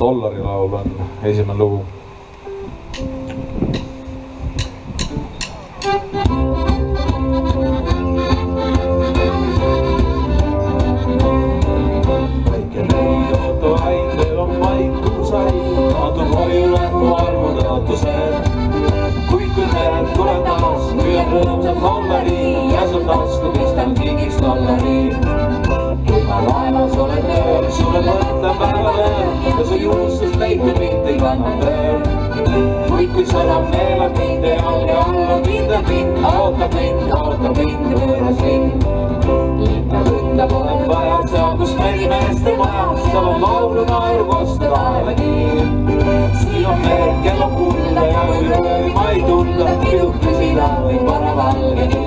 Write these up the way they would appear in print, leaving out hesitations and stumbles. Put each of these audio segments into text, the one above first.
Dollari laul on esimene lugu. Väike neid ootu vaid, veel on vaiku sai, ootu koju lähmu armu tõotused. Kui mered tulen taas, püüan rõõmsalt dollari ja sul tasku pistan kingis dollari. Kui ma laevas olen ööl, sulle mõtlen päevale ja su juustust leitud mind ei kanna tööl. Kui sõnab neelab mind ja jalge all on kindel mind, ootab mind võõras mind. Linna ründa pole vaja, see on kus merimeeste maja, seal on laulu naeru kosta taevani. Siin on mehed, kel on kulda ja kui röövi ma ei tunda, piduki sina või paravalgeni.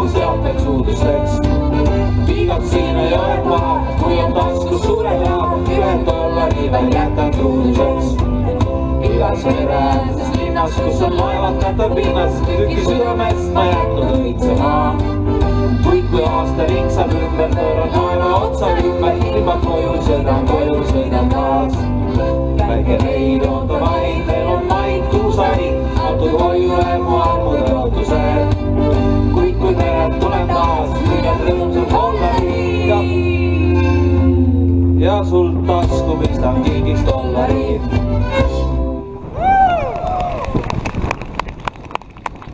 Seatel suudusteks viigad siin ei ole paha, kui on taskus suured raha, ühed dollari veel jätan truuduseks. Igas mereäärses linnas, kus on laevad kätab pinnas, tüki südamest ma jätnud õitsema. Kuid kui aasta ring saab ümber, pööran laeva otsa ümber, ilma koju sõidan taas. Väike neid oota vaid, veel on maid kuusaid, autud hoiule mu armu tõotused. Kui mered tulen taas, püüan rõõmsalt dollari ja sul tasku pistan